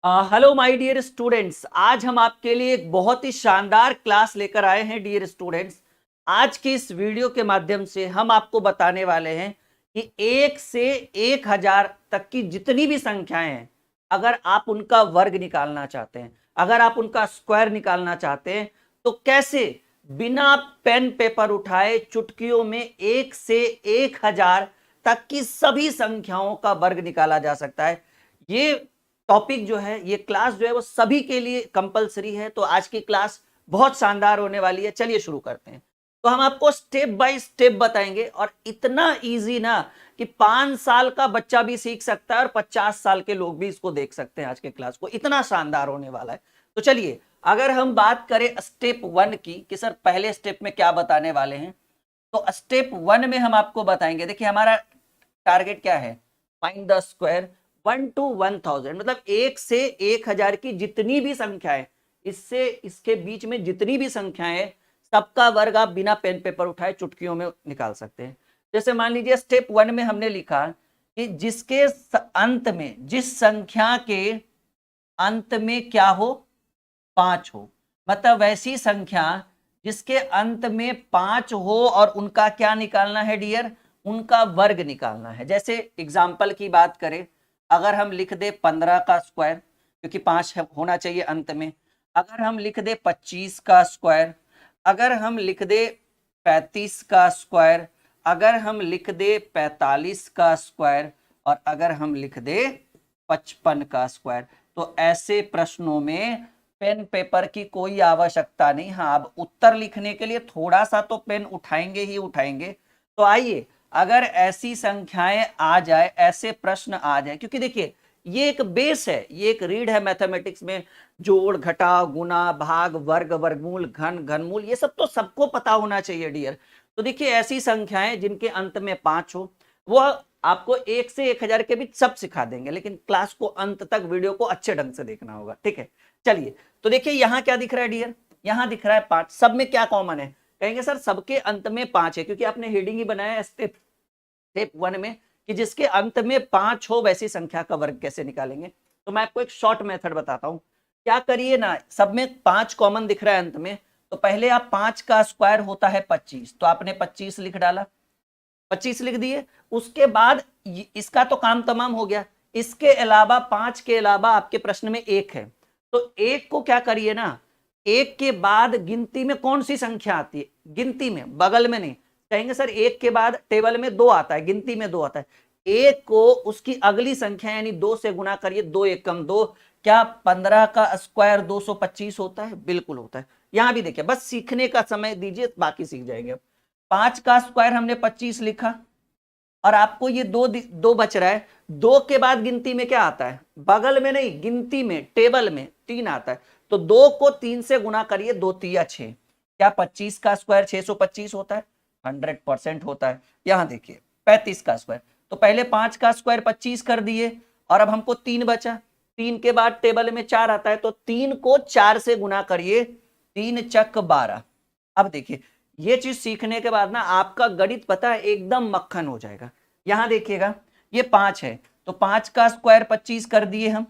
Hello my dear students. आज हम आपके लिए एक बहुत ही शानदार क्लास लेकर आए हैं डियर स्टूडेंट्स। आज की इस वीडियो के माध्यम से हम आपको बताने वाले हैं कि 1 से 1000 तक की जितनी भी संख्याएं हैं, अगर आप उनका वर्ग निकालना चाहते हैं, अगर आप उनका स्क्वायर निकालना चाहते हैं, तो कैसे बिना पेन पेपर उठाए चुटकियों में 1 से 1000 तक की सभी संख्याओं का वर्ग निकाला जा सकता है। ये टॉपिक जो है, ये क्लास जो है वो सभी के लिए कंपलसरी है। तो आज की क्लास बहुत शानदार होने वाली है। चलिए शुरू करते हैं। तो हम आपको स्टेप बाय स्टेप बताएंगे और इतना इजी ना कि 5 साल का बच्चा भी सीख सकता है और 50 साल के लोग भी इसको देख सकते हैं। आज के क्लास को इतना शानदार होने वाला है। तो चलिए, अगर हम बात करें स्टेप 1 की कि सर पहले स्टेप में क्या बताने वाले हैं, तो स्टेप 1 में हम आपको बताएंगे। देखिए, हमारा टारगेट क्या है? फाइंड द स्क्वायर 1 to 1000, मतलब 1 से 1000 की जितनी भी संख्याएं, इससे इसके बीच में जितनी भी संख्याएं, सबका वर्ग आप बिना पेन पेपर उठाए चुटकियों में निकाल सकते हैं। जैसे मान लीजिए स्टेप 1 में हमने लिखा कि जिसके अंत में, जिस संख्या के अंत में क्या हो, 5 हो, मतलब वैसी संख्या जिसके अंत में 5 हो और उनका क्या निकालना है डियर? उनका वर्ग निकालना है। जैसे एग्जाम्पल की बात करें, अगर हम लिख दे 15 का स्क्वायर, क्योंकि 5 होना चाहिए अंत में। अगर हम लिख दे 25 का स्क्वायर, अगर हम लिख दे 35 का स्क्वायर, अगर हम लिख दे 45 का स्क्वायर, और अगर हम लिख दे 55 का स्क्वायर, तो ऐसे प्रश्नों में पेन पेपर की कोई आवश्यकता नहीं। हाँ, अब उत्तर लिखने के लिए थोड़ा सा तो पेन उठाएंगे ही उठाएंगे। तो आइए, अगर ऐसी संख्याएं आ जाए, ऐसे प्रश्न आ जाए, क्योंकि देखिए ये एक बेस है, ये एक रीड है मैथमेटिक्स में। जोड़, घटाव, गुना, भाग, वर्ग, वर्गमूल, घन, घनमूल, ये सब तो सबको पता होना चाहिए डियर। तो देखिए, ऐसी संख्याएं जिनके अंत में 5 हो, वो आपको 1 से 1000 के बीच सब सिखा देंगे, लेकिन क्लास को अंत तक, वीडियो को अच्छे ढंग से देखना होगा। ठीक है, चलिए। तो देखिए यहाँ क्या दिख रहा है डियर? यहाँ दिख रहा है 5। सब में क्या कॉमन है? कहेंगे सर सबके अंत में 5 है, क्योंकि आपने हेडिंग ही बनाया है स्टेप 1 में कि जिसके अंत में 5 हो वैसी संख्या का वर्ग कैसे निकालेंगे। तो मैं आपको एक शॉर्ट मेथड बताता हूं। क्या करिए ना, सब में 5 कॉमन दिख रहा है अंत में, तो पहले आप 5 का स्क्वायर होता है 25, तो आपने 25 लिख डाला, 25 लिख दिए। उसके बाद इसका तो काम तमाम हो गया। इसके अलावा 5 के अलावा आपके प्रश्न में 1 है, तो 1 को क्या करिए ना, 1 के बाद गिनती में कौन सी संख्या आती है? गिनती में, बगल में नहीं। कहेंगे सर 1 के बाद टेबल में 2 आता है, गिनती में 2 आता है। 1 को उसकी अगली संख्या यानी 2 से गुना करिए, 2 एकम 2। क्या 15 का स्क्वायर 225 होता है? बिल्कुल होता है। यहां भी देखिए, बस सीखने का समय दीजिए, बाकी सीख जाएंगे। 5 का स्क्वायर हमने 25 लिखा, और आपको ये दो बच रहा है। 2 के बाद गिनती में क्या आता है? बगल में नहीं, गिनती में, टेबल में 3 आता है। तो 2 को 3 से गुना करिए, 2 तिया 6। क्या 25 का स्क्वायर 625 होता है? 100% होता है। यहां देखिए 35 का स्क्वायर, तो पहले 5 का स्क्वायर 25 कर दिए, और अब हमको 3 बचा। 3 के बाद टेबल में 4 आता है, तो 3 को 4 से गुना करिए, 3 चक 12। अब देखिए, ये चीज सीखने के बाद ना आपका गणित पता है एकदम मक्खन हो जाएगा। यहां देखिएगा, ये 5 है, तो 5 का स्क्वायर 25 कर दिए हम,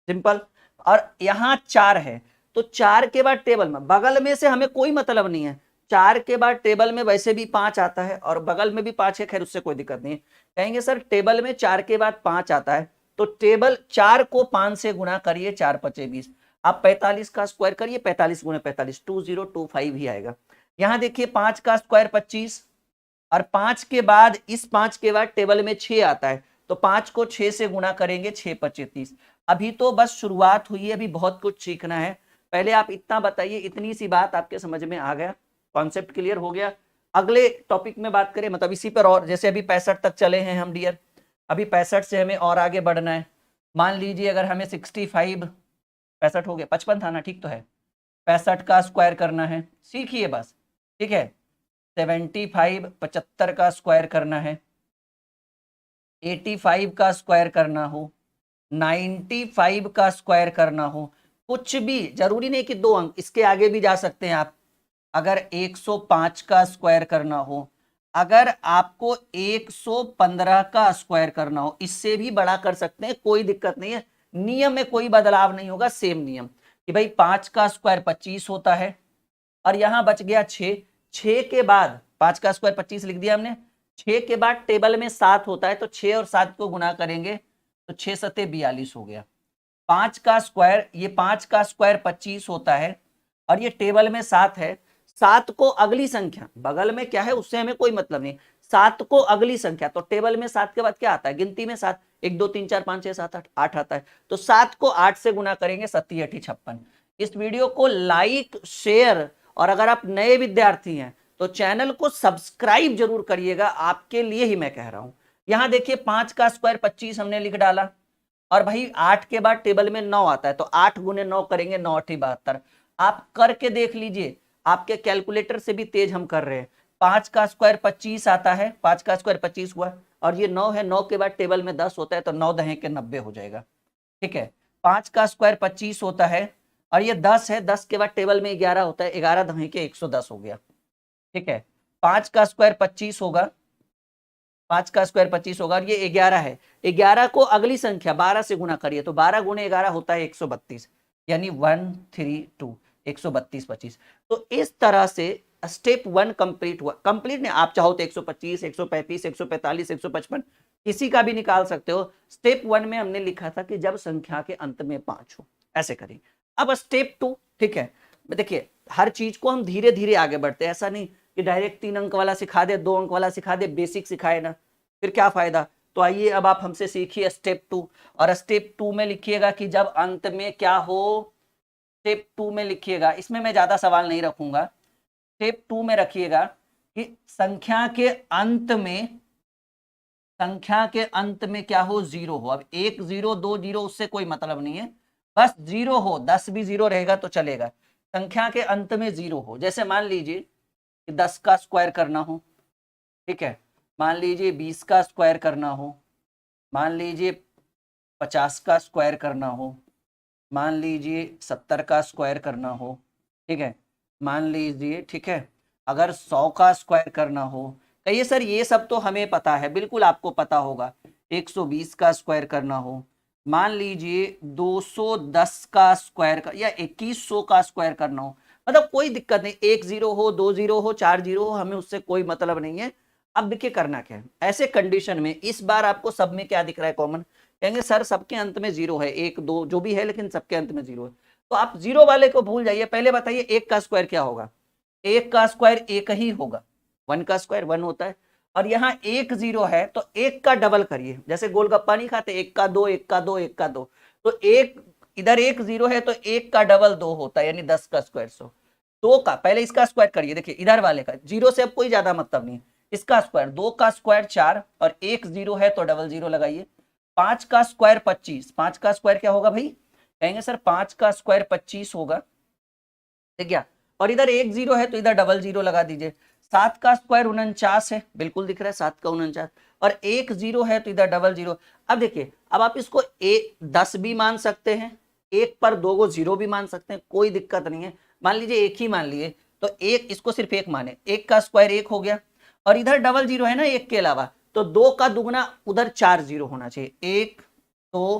सिंपल। और यहां 4 है, तो 4 के बाद टेबल में, बगल में से हमें कोई मतलब नहीं है। 4 के बाद टेबल में वैसे भी 5 आता है, और बगल में भी 5 है, खैर उससे कोई दिक्कत नहीं है। कहेंगे सर टेबल में 4 के बाद 5 आता है, तो टेबल 4 को 5 से गुना करिए, 4 पचे 20। आप 45 का स्क्वायर करिए, 45 गुना 45, 2025 ही आएगा। यहां देखिए 5 का स्क्वायर 25, और 5 के बाद, इस 5 के बाद टेबल में 6 आता है, तो 5 को 6 से गुना करेंगे, 6 पचे 30। अभी तो बस शुरुआत हुई है, अभी बहुत कुछ सीखना है। पहले आप इतना बताइए, इतनी सी बात आपके समझ में आ गया? कॉन्सेप्ट क्लियर हो गया? अगले टॉपिक में बात करें, मतलब इसी पर, और जैसे अभी 65 तक चले हैं हम डियर, अभी 65 से हमें और आगे बढ़ना है। मान लीजिए अगर हमें 65, 65 हो गया, 55 था ना, ठीक तो है। 65 का स्क्वायर करना है, सीखिए बस। ठीक है, 75 75 का स्क्वायर करना है, 85 का स्क्वायर करना हो, 95 का स्क्वायर करना हो, कुछ भी जरूरी नहीं कि 2 अंक, इसके आगे भी जा सकते हैं आप। अगर 105 का स्क्वायर करना हो, अगर आपको 115 का स्क्वायर करना हो, इससे भी बड़ा कर सकते हैं, कोई दिक्कत नहीं है। नियम में कोई बदलाव नहीं होगा, सेम नियम कि भाई 5 का स्क्वायर 25 होता है और यहां बच गया 6। 6 के बाद 5 का स्क्वायर 25 लिख दिया हमने, 6 के बाद टेबल में 7 होता है तो 6 और 7 को गुना करेंगे तो 6 सत्ते 42 हो गया। 5 का स्क्वायर, ये 5 का स्क्वायर 25 होता है और ये टेबल में 7 है। 7 को अगली संख्या, बगल में क्या है उससे हमें कोई मतलब नहीं, 7 को अगली संख्या, तो टेबल में 7 के बाद क्या आता है, गिनती में 7, 1 2 3 4 5 6 7 8, 8 आता है, तो 7 को 8 से गुना करेंगे, 7 8 56। इस वीडियो को लाइक, शेयर और अगर आप नए विद्यार्थी हैं तो चैनल को सब्सक्राइब जरूर करिएगा, आपके लिए ही मैं कह रहा हूं। यहां देखिए 5 का स्क्वायर 25 हमने लिख डाला और भाई 8 के बाद टेबल में 9 आता है तो 8 गुने 9 करेंगे, 9 8 72। आप करके देख लीजिए, आपके कैलकुलेटर से भी तेज हम कर रहे हैं। 5 का स्क्वायर 25 आता है, 5 का स्क्वायर 25 हुआ और ये 9 है, 9 के बाद टेबल में 10 होता है तो 9 दहें के 90 हो जाएगा। ठीक है, 5 का स्क्वायर 25 होता है और ये 10 है, 10 के बाद टेबल में 11 होता है, 11 दहें के 110 हो गया। ठीक है, 5 का स्क्वायर 25 होगा, 5 का स्क्वायर 25 होगा और ये 11 है, 11 को अगली संख्या 12 से गुना करिए तो 12 गुणे 11 होता है 132, यानी 132, 132 25। तो इस तरह से स्टेप 1 कंप्लीट हुआ। कंप्लीट नहीं, आप चाहो तो 125, 135, 145, 155 किसी का भी निकाल सकते हो। स्टेप 1 में हमने लिखा था कि जब संख्या के अंत में 5 हो, ऐसे करिए। अब स्टेप 2, ठीक है, देखिए हर चीज को हम धीरे धीरे आगे बढ़ते हैं, ऐसा नहीं कि डायरेक्ट 3 अंक वाला सिखा दे, 2 अंक वाला सिखा दे, बेसिक सिखाए ना, फिर क्या फायदा। तो आइए अब आप हमसे सीखिए स्टेप 2, और स्टेप 2 में लिखिएगा कि जब अंत में क्या हो, स्टेप 2 में लिखिएगा, इसमें मैं ज्यादा सवाल नहीं रखूंगा। स्टेप 2 में रखिएगा कि संख्या के अंत में, संख्या के अंत में क्या हो, 0 हो। अब 1 0 2 0 उससे कोई मतलब नहीं है, बस 0 हो, 10 भी 0 रहेगा तो चलेगा, संख्या के अंत में 0 हो। जैसे मान लीजिए कि 10 का स्क्वायर करना हो, ठीक है, मान लीजिए 20 का स्क्वायर करना हो, मान लीजिए 50 का स्क्वायर करना हो, मान लीजिए 70 का स्क्वायर करना हो, ठीक है, मान लीजिए, ठीक है, अगर 100 का स्क्वायर करना हो, कहिए सर ये सब तो हमें पता है, बिल्कुल आपको पता होगा। 120 का स्क्वायर करना हो, मान लीजिए 210 का स्क्वायर का, या 2100 का स्क्वायर करना हो, मतलब कोई दिक्कत नहीं, 1 0 हो, 2 0 हो, 4 0 हो, हमें उससे कोई मतलब नहीं है। अब देखिए करना क्या है ऐसे कंडीशन में, इस बार आपको सब में क्या दिख रहा है कॉमन, कहेंगे सर सबके अंत में 0 है, 1 2 जो भी है, लेकिन सबके अंत में 0 है, तो आप 0 वाले को भूल जाइए। पहले बताइए 1 का स्क्वायर क्या होगा, 1 का स्क्वायर 1 ही होगा, 1 का स्क्वायर 1 होता है, और यहाँ 1 0 है तो 1 का डबल करिए, जैसे गोलगप्पा नहीं खाते, 1 का 2, 1 का 2, 1 का 2, तो 1 इधर 1 0 है तो 1 का डबल 2 होता है, यानी 10 का स्क्वायर 100। 2 का पहले इसका स्क्वायर करिए, देखिए इधर वाले का 0 से अब कोई ज्यादा मतलब नहीं, इसका स्क्वायर, 2 का स्क्वायर 4 और 1 0 है तो डबल 0 लगाइए। 5 का स्क्वायर 25, 5 का स्क्वायर क्या होगा भाई, कहेंगे सर 5 का स्क्वायर 25 होगा, ठीक है, और इधर 1 0 है तो इधर डबल 0 लगा दीजिए। 7 का स्क्वायर 49 है, बिल्कुल दिख रहा है 7 का 49, और 1 0 है तो इधर डबल 0। अब देखिए, अब आप इसको 10 भी मान सकते हैं, 1 पर 2 को 0 भी मान सकते हैं, कोई दिक्कत नहीं है। मान लीजिए 1 ही मान लिए तो 1, इसको सिर्फ 1 माने, 1 का स्क्वायर 1 हो गया, और इधर डबल 0 है ना 1 के अलावा, तो 2 का दुगना उधर 4 0 होना चाहिए, 1 2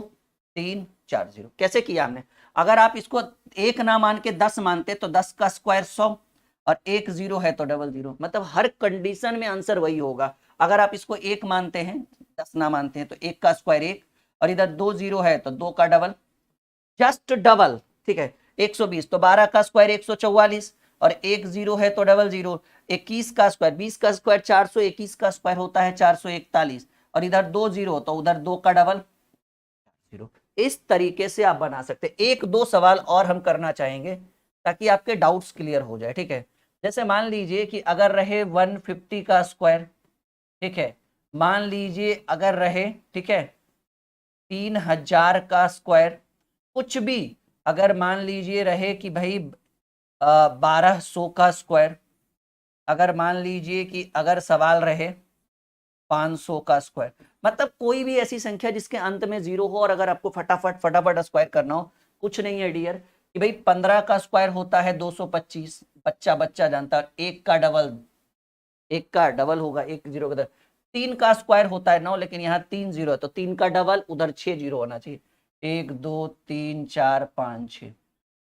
3 4 0। कैसे किया हमने, अगर आप इसको 1 ना मान के 10 मानते तो 10 का स्क्वायर 100, और 1 0 है तो डबल 0, मतलब हर कंडीशन में आंसर वही होगा। अगर आप इसको 1 मानते हैं, 10 ना मानते हैं, तो 1 का स्क्वायर 1, और इधर 2 0 है तो 2 का डबल, जस्ट डबल, ठीक है। 120 तो 12 का स्क्वायर 144, और 1 0 है तो डबल 0। 21 का स्क्वायर, 20 का स्क्वायर 400, 21 का स्क्वायर होता है 441, और इधर 2 0 तो उधर 2 का डबल 0। इस तरीके से आप बना सकते हैं। 1 2 सवाल और हम करना चाहेंगे ताकि आपके डाउट्स क्लियर हो जाए, ठीक है। जैसे मान लीजिए कि अगर रहे 150 का स्क्वायर, ठीक है, मान लीजिए अगर रहे, ठीक है, 3000 का स्क्वायर, कुछ भी, अगर मान लीजिए रहे कि भाई 1200 का स्क्वायर, अगर मान लीजिए कि अगर सवाल रहे 500 का स्क्वायर, मतलब कोई भी ऐसी संख्या जिसके अंत में 0 हो, और अगर आपको फटाफट फटाफट स्क्वायर करना हो, कुछ नहीं है डियर कि भाई 15 का स्क्वायर होता है 225, बच्चा बच्चा जानता है, 1 का डबल, 1 का डबल होगा, 1 0 का 3 का स्क्वायर होता है 9, लेकिन यहाँ 3 0 है तो 3 का डबल, उधर 6 0 होना चाहिए, 1 2 3 4 5 6।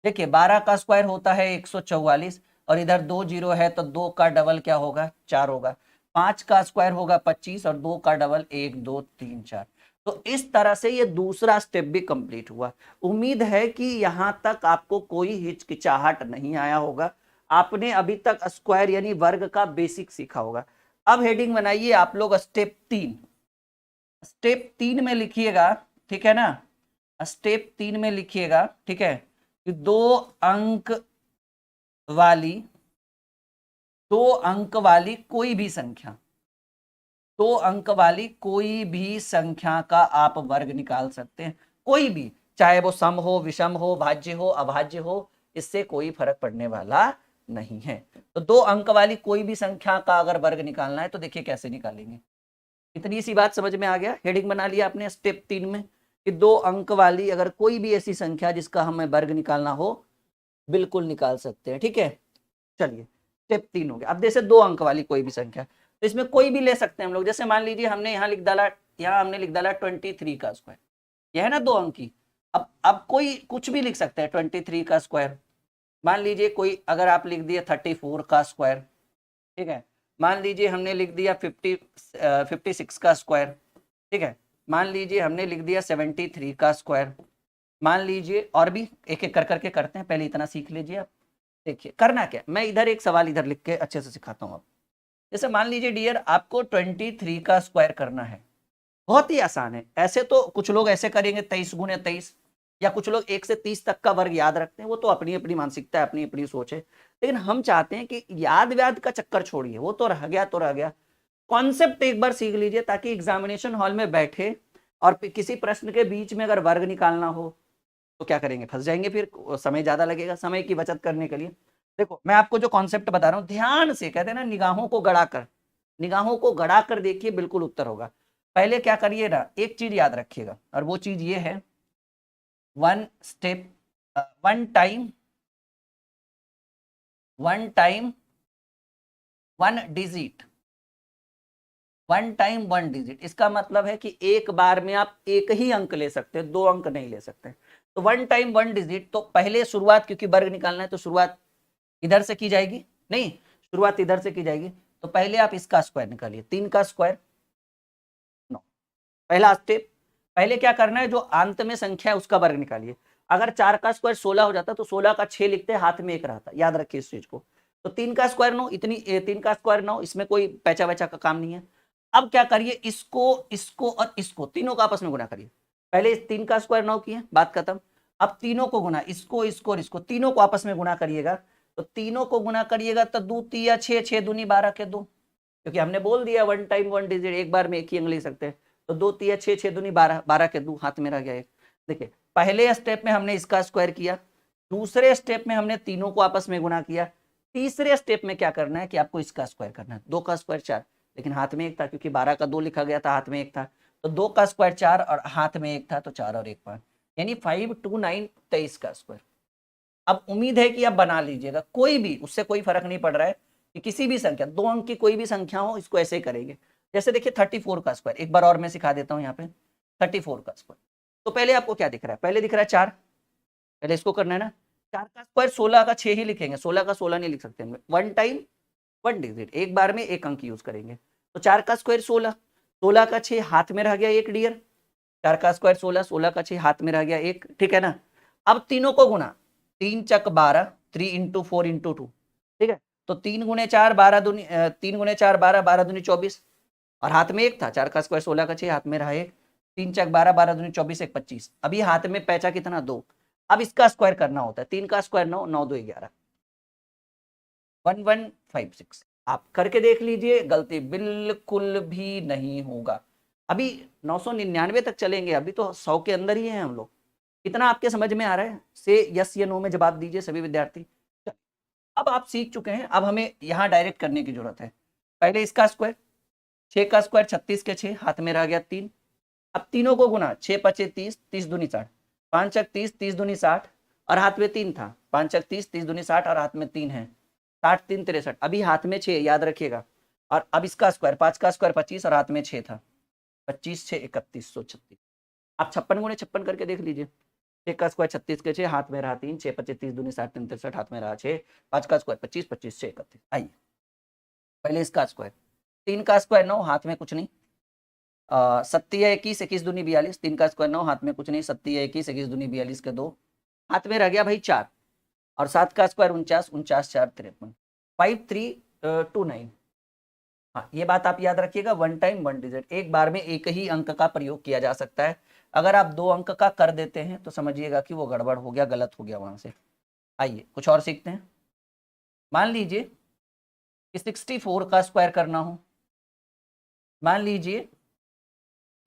देखिए 12 का स्क्वायर होता है 144 और इधर 2 जीरो है तो 2 का डबल क्या होगा 4 होगा। 5 का स्क्वायर होगा 25 और 2 का डबल 1 2 3 4। तो इस तरह से ये दूसरा स्टेप भी कंप्लीट हुआ। उम्मीद है कि यहां तक आपको कोई हिचकिचाहट नहीं आया होगा। आपने अभी तक स्क्वायर यानी वर्ग का बेसिक सीखा होगा। अब हेडिंग बनाइए आप लोग स्टेप 3। स्टेप 3 में लिखिएगा, ठीक है ना, स्टेप 3 में लिखिएगा, ठीक है, कि 2 अंक वाली कोई भी संख्या, 2 अंक वाली कोई भी संख्या का आप वर्ग निकाल सकते हैं। कोई भी, चाहे वो सम हो, विषम हो, भाज्य हो, अभाज्य हो, इससे कोई फर्क पड़ने वाला नहीं है। तो 2 अंक वाली कोई भी संख्या का अगर वर्ग निकालना है तो देखिए कैसे निकालेंगे। इतनी सी बात समझ में आ गया। हेडिंग बना लिया आपने स्टेप 3 में कि 2 अंक वाली अगर कोई भी ऐसी संख्या जिसका हमें वर्ग निकालना हो, बिल्कुल निकाल सकते हैं। ठीक है, चलिए स्टेप 3 हो गया। अब जैसे 2 अंक वाली कोई भी संख्या, तो इसमें कोई भी ले सकते हैं हम लोग। जैसे मान लीजिए हमने यहाँ हमने लिख डाला 23 का स्क्वायर, यह है ना 2 अंक की। अब कोई कुछ भी लिख सकते हैं 23 का स्क्वायर। मान लीजिए कोई अगर आप लिख दिए 34 का स्क्वायर, ठीक है। मान लीजिए हमने लिख दिया 56 का स्क्वायर, ठीक है। मान लीजिए हमने लिख दिया 73 का स्क्वायर। मान लीजिए और भी एक एक कर करके करते हैं, पहले इतना सीख लीजिए आप। देखिए करना क्या, मैं इधर एक सवाल इधर लिख के अच्छे से सिखाता हूँ आप। जैसे मान लीजिए डियर आपको 23 का स्क्वायर करना है, बहुत ही आसान है। ऐसे तो कुछ लोग ऐसे करेंगे 23 गुणे 23, या कुछ लोग 1 से 30 तक का वर्ग याद रखते हैं, वो तो अपनी अपनी मानसिकता है, अपनी अपनी सोच है। लेकिन हम चाहते हैं कि याद व्याद का चक्कर छोड़िए, वो तो रह गया तो रह गया। कॉन्सेप्ट एक बार सीख लीजिए ताकि एग्जामिनेशन हॉल में बैठे और किसी प्रश्न के बीच में अगर वर्ग निकालना हो तो क्या करेंगे, फंस जाएंगे, फिर समय ज्यादा लगेगा। समय की बचत करने के लिए देखो मैं आपको जो कॉन्सेप्ट बता रहा हूं ध्यान से, कहते हैं ना निगाहों को गड़ाकर, निगाहों को गड़ाकर देखिए, बिल्कुल उत्तर होगा। पहले क्या करिए ना, एक चीज याद रखिएगा और वो चीज ये है, one step, one time one digit, one time one digit. इसका मतलब है कि एक बार में आप एक ही अंक ले सकते हैं, 2 अंक नहीं ले सकते। तो वन टाइम वन डिजिट, तो पहले शुरुआत, क्योंकि वर्ग निकालना है तो शुरुआत इधर से की जाएगी, नहीं शुरुआत इधर से की जाएगी। तो पहले आप इसका स्क्वायर निकालिए, 3 का स्क्वायर 9, पहला स्टेप। पहले क्या करना है, जो अंत में संख्या है उसका वर्ग निकालिए। अगर 4 का स्क्वायर 16 हो जाता तो 16 का 6 लिखते, हाथ में 1 रहता, याद रखिए इस चीज को। तो 3 का स्क्वायर 9, 3 का स्क्वायर 9, इसमें कोई पैचा वैचा का काम नहीं है। अब क्या करिए, इसको इसको और इसको तीनों को आपस में गुणा करिए। पहले 3 का स्क्वायर 9 किए, बात खत्म। अब तीनों को गुना, इसको इसको और इसको, तीनों को आपस में गुणा करिएगा। तो तीनों को गुणा करिएगा तो 2 तिया 6, 6 दूनी 12 के 2, क्योंकि हमने बोल दिया वन टाइम वन डिजिट, एक बार में एक ही अंक ले सकते हैं। तो 2 तिया 6, 6 दूनी 12, 12 के 2, हाथ में रह गया एक। देखिए पहले स्टेप में हमने इसका स्क्वायर किया, दूसरे स्टेप में हमने तीनों को आपस में गुणा किया, तीसरे स्टेप में क्या करना है कि आपको इसका स्क्वायर करना है। 2 का स्क्वायर 4, लेकिन हाथ में 1 था, क्योंकि 12 का 2 लिखा गया था, हाथ में 1 था। तो 2 का स्क्वायर 4 और हाथ में 1 था, तो 4 और 1 5, यानी 5 2 9 23 का स्क्वायर। अब उम्मीद है कि आप बना लीजिएगा, कोई भी, उससे कोई फर्क नहीं पड़ रहा है कि किसी भी संख्या, 2 अंक की कोई भी संख्या हो, इसको ऐसे ही करेंगे। जैसे देखिए 34 का स्क्वायर, एक बार और मैं सिखा देता हूं यहाँ पे। 34 का स्क्वायर, तो पहले आपको क्या दिख रहा है, पहले दिख रहा है 4, पहले इसको करना है ना। 4 का स्क्वायर 16 का 6 ही लिखेंगे, 16 का 16 नहीं लिख सकते। वन टाइम वन डिजिट, एक बार में एक अंक यूज करेंगे। तो 4 का स्क्वायर 16, 16 का 6 हाथ में रह गया 1 डियर। 4 का स्क्वायर 16, 16 का 6 हाथ में रह गया 1, ठीक है ना। अब तीनों को गुना, 3 चक 12, 3 इंटू 4 इंटू 2, ठीक है। तो 3 गुणे 4 12 दूनी 3 गुणे 4 12, 12 दूनी 24, और हाथ में 1 था। 4 का स्क्वायर 16 का 6 हाथ में रहा 1, 3 चक 12, 12 दूनी 24, 1 25। अभी हाथ में पैचा कितना 2। अब इसका स्क्वायर करना होता है, 3 का स्क्वायर 9, 9 2 11, 1156। आप करके देख लीजिए, गलती बिल्कुल भी नहीं होगा। अभी 999 तक चलेंगे, अभी तो 100 के अंदर ही हैं हम लोग। कितना आपके समझ में आ रहा है, से यस या नो में जवाब दीजिए सभी विद्यार्थी। अब आप सीख चुके हैं, अब हमें यहाँ डायरेक्ट करने की जरूरत है। पहले इसका स्क्वायर, 6 का स्क्वायर 36 के 6 हाथ में रह गया 3। अब तीनों को गुना, 6 पचे 30, 30 दूनी 60, 5 चक 30, 30 दूनी 60, और हाथ में 3 था। 5 चक 30, 30 दूनी 60, और हाथ में 3 है, 60 3 63, अभी हाथ में 6, याद रखिएगा। और अब इसका स्क्वायर, 5 का स्क्वायर 25 और हाथ में 6 था, 25 6 3136। आप 56 × 56 करके देख लीजिए। 6 का स्क्वायर 36 के 6, हाथ में रहा 3, 6 25 30 दूनी 60 3 63, हाथ में रहा 6, 5 का स्क्वायर 25 25 6 31। आइए पहले इसका स्क्वायर, 3 का स्क्वायर 9, हाथ में कुछ नहीं, 7 या 21 21 दूनी 42, 3 का स्क्वायर 9, हाथ में कुछ नहीं, 7 या 21 21 दूनी 42 के 2, हाथ में रह गया भाई 4, और 7 का स्क्वायर 49 49 4 53, 5329। हाँ ये बात आप याद रखिएगा, वन टाइम वन डिजिट, एक बार में एक ही अंक का प्रयोग किया जा सकता है। अगर आप 2 अंक का कर देते हैं तो समझिएगा कि वो गड़बड़ हो गया, गलत हो गया वहां से। आइए कुछ और सीखते हैं। मान लीजिए कि 64 का स्क्वायर करना हो, मान लीजिए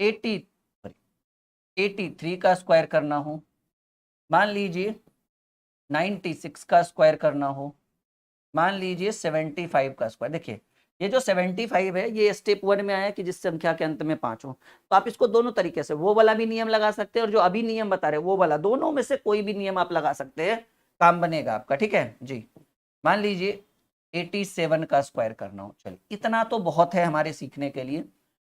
83 का स्क्वायर करना हो, मान लीजिए 96 का स्क्वायर करना हो, मान लीजिए 75 का स्क्वायर। देखिए ये जो 75 है ये स्टेप 1 में आया कि जिस संख्या के अंत में 5 हो, तो आप इसको दोनों तरीके से, वो वाला भी नियम लगा सकते हैं और जो अभी नियम बता रहे वो वाला, दोनों में से कोई भी नियम आप लगा सकते हैं, काम बनेगा आपका। ठीक है जी। मान लीजिए 87 का स्क्वायर करना हो, चलिए इतना तो बहुत है हमारे सीखने के लिए,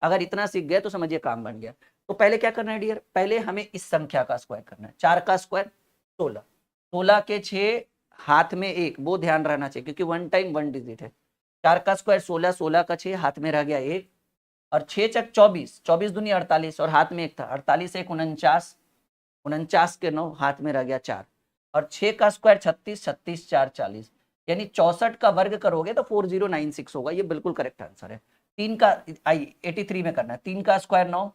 अगर इतना सीख गए तो समझिए काम बन गया। तो पहले क्या करना है डियर, पहले हमें इस संख्या का स्क्वायर करना है। 4 का स्क्वायर 16, 16 के 6, हाथ में 1, वो ध्यान रहना चाहिए क्योंकि वन टाइम वन डिजिट है। 4 का स्क्वायर 16, 16 का 6, हाथ में रह गया 1, और 6 चक 24, 24 दूनी 48, और हाथ में 1 था, 48 1 49, 49 के 9, हाथ में रह गया 4, और 6 का स्क्वायर 36, 36 4 40, यानी 64 का वर्ग करोगे तो 4096 होगा, ये बिल्कुल करेक्ट आंसर है। 3 का, आई 83 में करना है, 3 का स्क्वायर 9,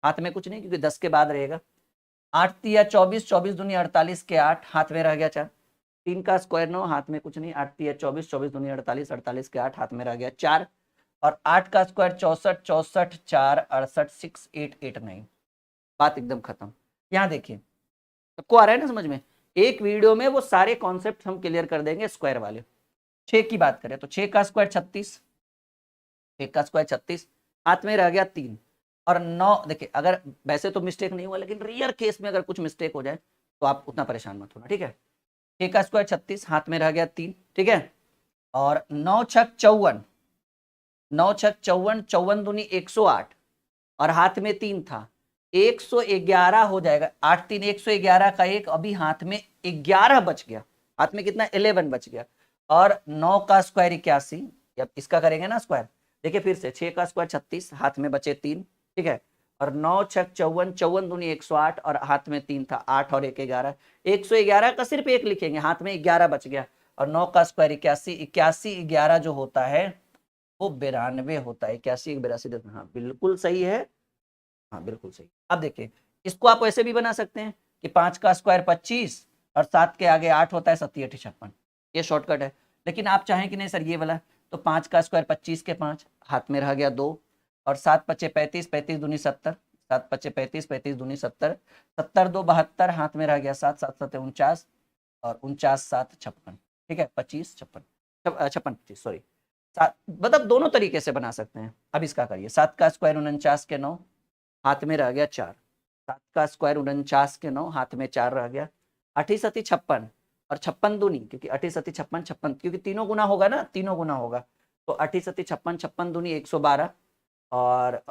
हाथ में कुछ नहीं क्योंकि 10 के बाद रहेगा, 8 तिया 24, 24 दूनी 48 के 8, हाथ में रह गया 4, 3 का स्क्वायर 9, हाथ में कुछ नहीं, 8 तिया 24, 24 दूनी 48, 48 के 8, हाथ में रह गया 4, और 8 का स्क्वायर 64, 64 4 68 6 8 8 9। बात एकदम खत्म। यहाँ देखिए सबको आ रहा है ना समझ में, एक वीडियो में वो सारे कॉन्सेप्ट हम क्लियर कर देंगे स्क्वायर वाले। 6 की बात करें तो 6 का स्क्वायर 36, 6 का स्क्वायर 36, हाथ में रह गया 3, और 9, देखिए अगर वैसे तो मिस्टेक नहीं हुआ लेकिन रियर केस में अगर कुछ मिस्टेक हो जाए तो आप उतना परेशान मत होना, ठीक है। 6 का स्क्वायर 36, हाथ में रह गया 3, ठीक है, और 9 छक 54, 9 छक 54, 54 दूनी 108, और हाथ में 3 था, 111 हो जाएगा, 8 3 111 का 1, अभी हाथ में 11 बच गया, हाथ में कितना 11 बच गया, और 9 का स्क्वायर 81, अब इसका करेंगे ना स्क्वायर, देखिए फिर से 6 का स्क्वायर 36, हाथ में बचे 3, ठीक है, और 9 छक 54, 54 दूनी 108, और हाथ में 3 था, 8 और 1 11, 111 का सिर्फ 1 लिखेंगे, हाथ में 11 बच गया, और 9 का स्क्वायर 81, 81 11 जो होता है वो 92 होता है, 81 82, हाँ बिल्कुल सही है, हाँ बिल्कुल सही। अब देखिए इसको आप ऐसे भी बना सकते हैं कि 5 का स्क्वायर 25 और 7 के आगे 8 होता है, 7 8 56, ये शॉर्टकट है। लेकिन आप चाहें कि नहीं सर ये वाला, तो 5 का स्क्वायर 25 के 5, हाथ में रह गया 2, और 7 पच्चे 35, 35 दूनी 70, 7 पच्चे 35, 35 दूनी 70, 70 2 72, हाथ में रह गया 7, 7 7 49, और 49 7 56, ठीक है, 25 56 56 25 सॉरी, मतलब दोनों तरीके से बना सकते हैं। अब इसका करिए, 7 का स्क्वायर 49 के 9, हाथ में रह गया 4, 7 का स्क्वायर 49 के 9, हाथ में 4 रह गया, 8 7 56, और 56 दूनी, क्योंकि 8 7 56 56, क्योंकि तीनों गुना होगा ना, तीनों गुना होगा, तो 8 7 56 56 दूनी 112, और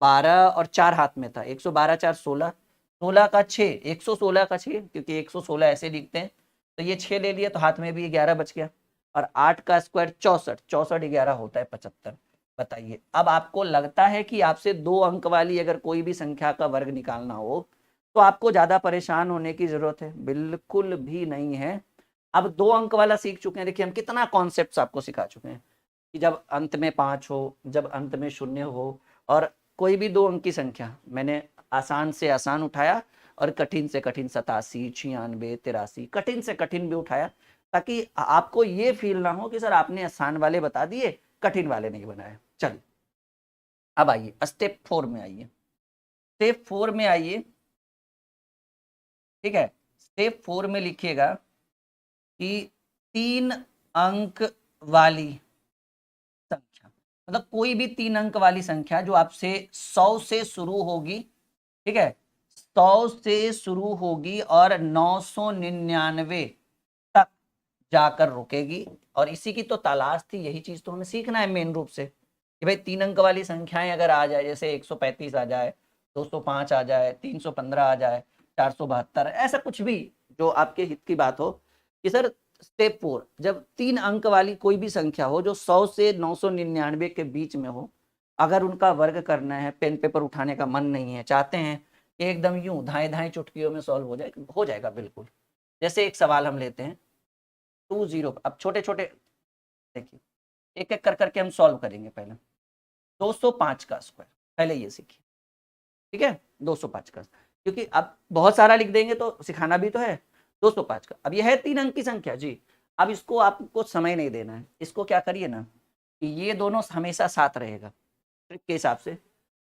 12 और 4 हाथ में था, 112 4 16, 16 का 6, 116 का 6, क्योंकि 116 ऐसे लिखते हैं, तो ये 6 ले लिया तो हाथ में भी 11 बच गया, और 8 का स्क्वायर 64, 64 11 होता है 75। बताइए अब आपको लगता है कि आपसे 2 अंक वाली अगर कोई भी संख्या का वर्ग निकालना हो तो आपको ज्यादा परेशान होने की जरूरत है? बिल्कुल भी नहीं है। अब 2 अंक वाला सीख चुके हैं, देखिए हम कितना कॉन्सेप्ट आपको सिखा चुके हैं कि जब अंत में 5 हो, जब अंत में 0 हो, और कोई भी 2 अंक की संख्या, मैंने आसान से आसान उठाया और कठिन से कठिन 87 96 83, कठिन से कठिन भी उठाया, ताकि आपको ये फील ना हो कि सर आपने आसान वाले बता दिए, कठिन वाले नहीं बनाए। चलिए अब आइए स्टेप 4 में आइए, स्टेप 4 में आइए, ठीक है। स्टेप 4 में लिखिएगा कि 3 अंक वाली संख्या, मतलब कोई भी 3 अंक वाली संख्या जो आपसे 100 से शुरू होगी, ठीक है, 100 से शुरू होगी और 999 तक जाकर रुकेगी, और इसी की तो तलाश थी, यही चीज तो हमें सीखना है मेन रूप से कि भाई 3 अंक वाली संख्याएं अगर आ जाए, जैसे 135 आ जाए, 205 आ जाए, 315 आ जाए, 472, ऐसा कुछ भी जो आपके हित की बात हो कि सर स्टेप 4 जब 3 अंक वाली कोई भी संख्या हो जो 100 से 999 के बीच में हो, अगर उनका वर्ग करना है, पेन पेपर उठाने का मन नहीं है, चाहते हैं कि एकदम यूं धाए धाए चुटकियों में सॉल्व हो जाएगा बिल्कुल। जैसे एक सवाल हम लेते हैं 20, अब छोटे छोटे देखिए एक एक कर करके हम सॉल्व करेंगे। पहले 205 का स्क्वायर, पहले ये सीखिए, ठीक है। 205 का, क्योंकि अब बहुत सारा लिख देंगे तो सिखाना भी तो है। 205 का, अब ये है 3 अंक की संख्या जी। अब इसको आपको समय नहीं देना है, इसको क्या करिए ना कि ये दोनों हमेशा साथ रहेगा ट्रिक के हिसाब से,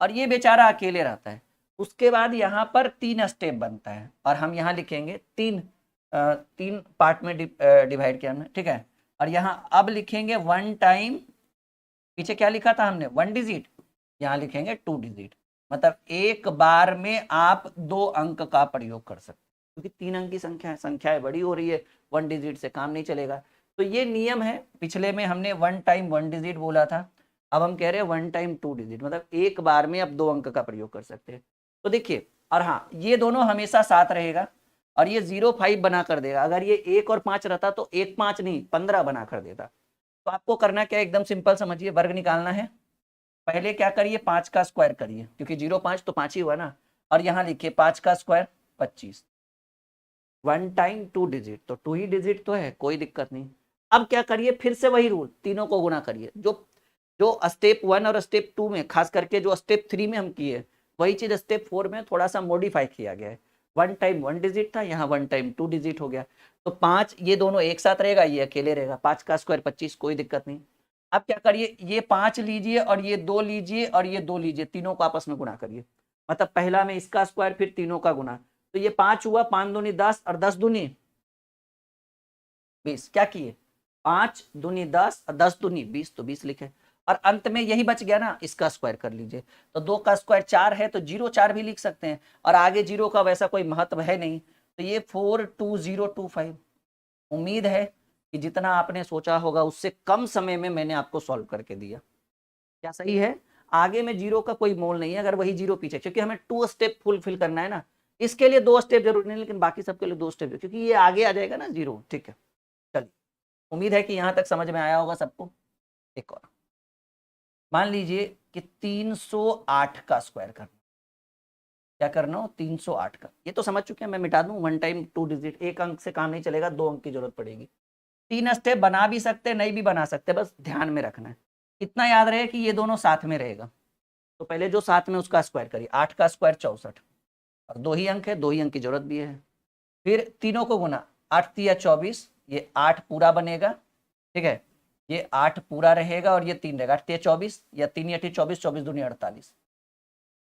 और ये बेचारा अकेले रहता है। उसके बाद यहाँ पर 3 स्टेप बनता है और हम यहाँ लिखेंगे 3 पार्ट में डिवाइड किया हमने, ठीक है। और यहाँ अब लिखेंगे 1 टाइम, पीछे क्या लिखा था हमने 1 डिजिट, यहाँ लिखेंगे 2 डिजिट। मतलब एक बार में आप 2 अंक का प्रयोग कर सकते, क्योंकि 3 अंक की संख्याएं बड़ी हो रही है, 1 डिजिट से काम नहीं चलेगा। तो ये नियम है। पिछले में हमने 1 टाइम 1 डिजिट बोला था, अब हम कह रहे हैं 1 टाइम 2 डिजिट, मतलब एक बार में आप 2 अंक का प्रयोग कर सकते हैं। तो देखिए, और हाँ ये दोनों हमेशा साथ रहेगा और ये 0-5 बना कर देगा। अगर ये 1 और 5 रहता तो 1-5 नहीं 15 बना कर देता। तो आपको करना क्या, एकदम सिंपल समझिए, वर्ग निकालना है। पहले क्या करिए, 5 का स्क्वायर करिए, क्योंकि 0-5 तो 5 ही हुआ ना। और यहाँ लिखिए 5 का स्क्वायर 25, 1 टाइम 2 डिजिट, तो 2 ही डिजिट तो है, कोई दिक्कत नहीं। अब क्या करिए, फिर से वही रूल, तीनों को गुना करिए। जो जो स्टेप 1 और स्टेप 2 में, खास करके जो स्टेप 3 में हम किए, वही चीज स्टेप 4 में थोड़ा सा मॉडिफाई किया गया है। 1 टाइम 1 डिजिट था, यहाँ 1 टाइम 2 डिजिट हो गया। तो 5 ये दोनों एक साथ रहेगा, ये अकेले रहेगा। 5 का स्क्वायर 25, कोई दिक्कत नहीं। अब क्या करिए, ये 5 लीजिए और ये 2 लीजिए और ये 2 लीजिए, तीनों को आपस में गुणा करिए। मतलब पहला में इसका स्क्वायर, फिर तीनों का गुना। तो ये 5 हुआ, 5 दूनी 10 और 10 दूनी 20। क्या किए, 5 दूनी 10 और 10 दूनी 20, तो 20 लिखे। और अंत में यही बच गया ना, इसका स्क्वायर कर लीजिए। तो 2 का स्क्वायर 4 है, तो 0-4 भी लिख सकते हैं, और आगे 0 का वैसा कोई महत्व है नहीं। तो ये 42025। उम्मीद है कि जितना आपने सोचा होगा उससे कम समय में मैंने आपको सॉल्व करके दिया। क्या सही है? आगे में 0 का कोई मोल नहीं है, अगर वही 0 पीछे, क्योंकि हमें 2 स्टेप फुलफिल करना है ना। इसके लिए 2 स्टेप जरूरी नहीं, लेकिन बाकी सबके लिए 2 स्टेप, क्योंकि ये आगे आ जाएगा ना 0। ठीक है, चलिए, उम्मीद है कि यहां तक समझ में आया होगा सबको। एक और मान लीजिए कि 308 का स्क्वायर करना। क्या करना हो, 308 का। ये तो समझ चुके हैं, मैं मिटा दूं। 1 टाइम 2 डिजिट, एक अंक से काम नहीं चलेगा, 2 अंक की जरूरत पड़ेगी। 3 स्टेप बना भी सकते, नहीं भी बना सकते, बस ध्यान में रखना है। इतना याद रहे कि ये दोनों साथ में रहेगा। तो पहले जो साथ में उसका स्क्वायर करिए। 8 का स्क्वायर 64, और 2 ही अंक है, 2 ही अंक की जरूरत भी है। फिर तीनों को गुना, 8 तिया 24, ये 8 पूरा बनेगा, ठीक है। ये 8 पूरा रहेगा और ये 3 रहेगा, 8 तिया 24 या 3 या 24, 24 दूनी 48।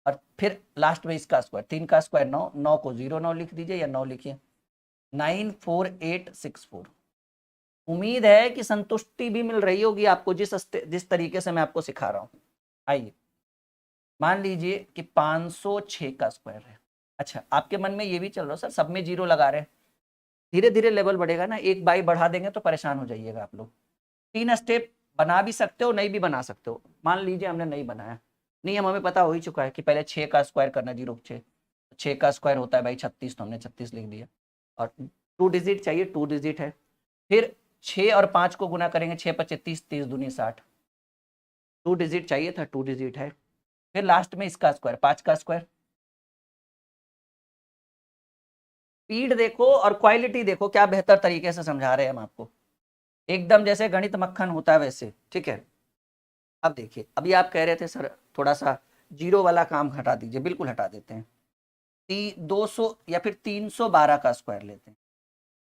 और फिर लास्ट में इसका स्क्वायर, 3 का स्क्वायर 9, 9 को 09 लिख दीजिए या 9 लिखिए, 94864। उम्मीद है कि संतुष्टि भी मिल रही होगी आपको जिस तरीके से मैं आपको सिखा रहा हूं। आइए, मान लीजिए कि 506 का स्क्वायर है। अच्छा, आपके मन में ये भी चल रहा है, सर सब में 0 लगा रहे हैं। धीरे धीरे लेवल बढ़ेगा ना, एक बाई बढ़ा देंगे तो परेशान हो जाइएगा आप लोग। 3 स्टेप बना भी सकते हो, नहीं भी बना सकते हो। मान लीजिए हमने नहीं बनाया, नियम हमें पता हो ही चुका है कि पहले 6 का स्क्वायर करना, 6 का स्क्वायर होता है भाई 36, तो हमने 36 लिख दिया। और 2 डिजिट चाहिए, 2 डिजिट है। फिर 6 और 5 को गुना करेंगे, 6 पच्चे 30, 30 दूनी 60। 2 डिजिट चाहिए था, 2 डिजिट है। फिर लास्ट में इसका स्क्वायर, 5 का स्क्वायर। स्पीड देखो और क्वालिटी देखो, क्या बेहतर तरीके से समझा रहे हैं हम आपको, एकदम जैसे गणित मक्खन होता है वैसे। ठीक है, अब देखिए, अभी आप कह रहे थे सर थोड़ा सा 0 वाला काम हटा दीजिए, बिल्कुल हटा देते हैं। 200 या फिर 312 का स्क्वायर लेते हैं।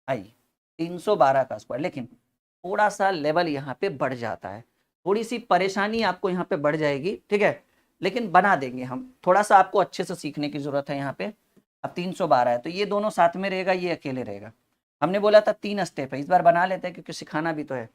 आइए, 312 का स्क्वायर, लेकिन थोड़ा सा लेवल यहाँ पे बढ़ जाता है, थोड़ी सी परेशानी आपको यहाँ पे बढ़ जाएगी। ठीक है, लेकिन बना देंगे हम, थोड़ा सा आपको अच्छे से सीखने की जरूरत है यहाँ पे। अब 312 है, तो ये दोनों साथ में रहेगा, ये अकेले रहेगा। हमने बोला था 3 स्टेप है, इस बार बना लेते हैं क्योंकि सिखाना भी तो है।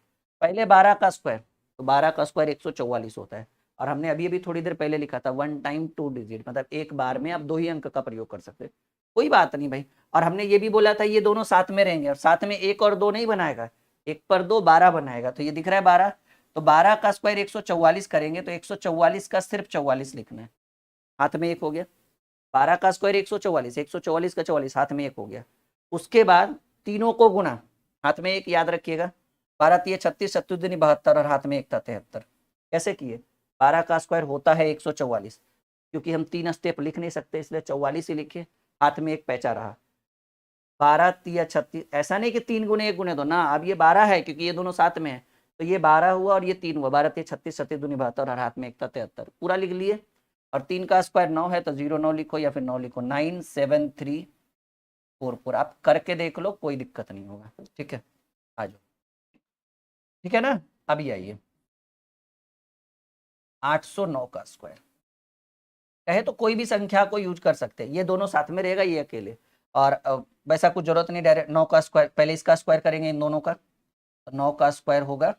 पहले 12 का स्क्वायर, तो 12 का स्क्वायर 144 होता है। और हमने अभी अभी थोड़ी देर पहले लिखा था 1 टाइम 2 डिजिट, मतलब एक बार में आप 2 ही अंक का प्रयोग कर सकते, कोई बात नहीं भाई। और हमने ये भी बोला था ये दोनों साथ में रहेंगे, और साथ में 1 और 2 नहीं बनाएगा, 1 पर 2 12 बनाएगा। तो ये दिख रहा है 12, तो 12 का स्क्वायर 144 करेंगे, तो 144 का सिर्फ 44 लिखना है, हाथ में 1 हो गया। 12 का स्क्वायर 144, 144 का 44, हाथ में एक हो गया। उसके बाद तीनों को गुना, हाथ में एक, याद रखिएगा 12 तिये 36, 36 दूनी 72 और हाथ में एक था 73। कैसे किए? 12 का स्क्वायर होता है 144, क्योंकि हम 3 स्टेप लिख नहीं सकते इसलिए 44 ही लिखे, हाथ में एक पैचा रहा। 12 तिया 36, ऐसा नहीं कि 3 गुने 1 गुने 2 ना, अब ये 12 है क्योंकि ये दोनों साथ में है, तो ये 12 हुआ और ये 3 हुआ, 12 तिया 36, 36 दूनी 72 और हाथ में एक था 73, पूरा लिख लिए। और 3 का स्क्वायर 9 है तो 0 9 लिखो या फिर 9 लिखो, 97344। आप करके देख लो, कोई दिक्कत नहीं होगा। ठीक है, आ जाओ। ठीक है ना, अभी आइए 809 का स्क्वायर। कहे तो कोई भी संख्या को यूज कर सकते हैं, ये दोनों साथ में रहेगा, ये अकेले, और वैसा कुछ जरूरत नहीं, डायरेक्ट 9 का स्क्वायर, पहले इसका स्क्वायर करेंगे इन दोनों का, तो 9 का स्क्वायर होगा,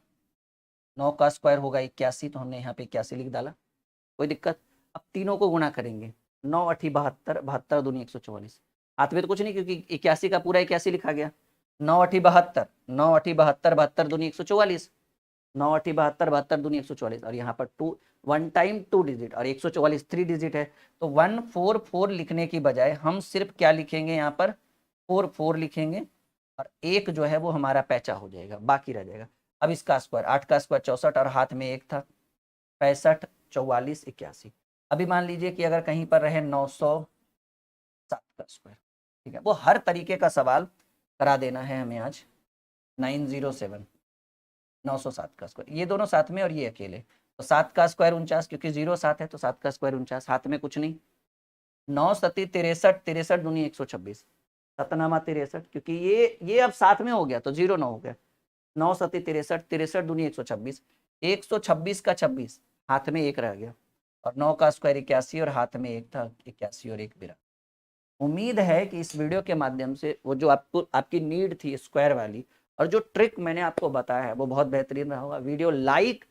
9 का स्क्वायर होगा 81, तो हमने यहाँ पे 81 लिख डाला, कोई दिक्कत। अब तीनों को गुणा करेंगे, 9 8 72, 72 दूनी 144, हाथ में तो कुछ नहीं क्योंकि 81 का पूरा 81 लिखा गया, 9 8 72, 9 8 72, 72 दूनी 144, 9 8 72, 72 दूनी 144, और यहाँ पर 2 1 टाइम 2 डिजिट और 144 3 डिजिट है, तो 144 लिखने की बजाय हम सिर्फ क्या लिखेंगे, यहाँ पर 44 लिखेंगे, और एक जो है वो हमारा पैचा हो जाएगा, बाकी रह जाएगा। अब इसका स्क्वायर, 8 का स्क्वायर 64 और हाथ में एक था 65, 44 81। अभी मान लीजिए कि अगर कहीं पर रहे 907 का स्क्वायर, ठीक है, वो हर तरीके का सवाल करा देना है हमें आज। 907 907 का स्क्वायर, ये दोनों साथ में और ये अकेले, तो 7 का स्क्वायर 49, क्योंकि 0 7 है तो 7 का स्क्वायर 49, हाथ में कुछ नहीं, 9 सती 63, 63 दूनी 126, सतनामा 63, क्योंकि ये अब साथ में हो गया तो 0 9 हो गया, 9 सती 63, 63 दूनी 126, 126 का 26, हाथ में एक रह गया, और 9 का स्क्वायर 81 और हाथ में एक था 81 और एक बिरा। उम्मीद है कि इस वीडियो के माध्यम से वो जो आपको आपकी नीड थी स्क्वायर वाली, और जो ट्रिक मैंने आपको बताया है वो बहुत बेहतरीन रहा होगा। Video like,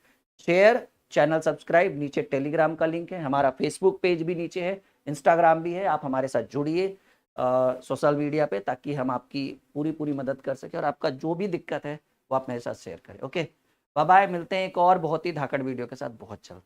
share, channel subscribe, नीचे टेलीग्राम का लिंक है, हमारा फेसबुक पेज भी नीचे है, इंस्टाग्राम भी है, आप हमारे साथ जुड़िए सोशल मीडिया पे, ताकि हम आपकी पूरी मदद कर सकें, और आपका जो भी दिक्कत है वो आप मेरे साथ शेयर करें। ओके, बाय बाय, मिलते हैं एक और बहुत ही धाकड़ वीडियो के साथ बहुत जल्द।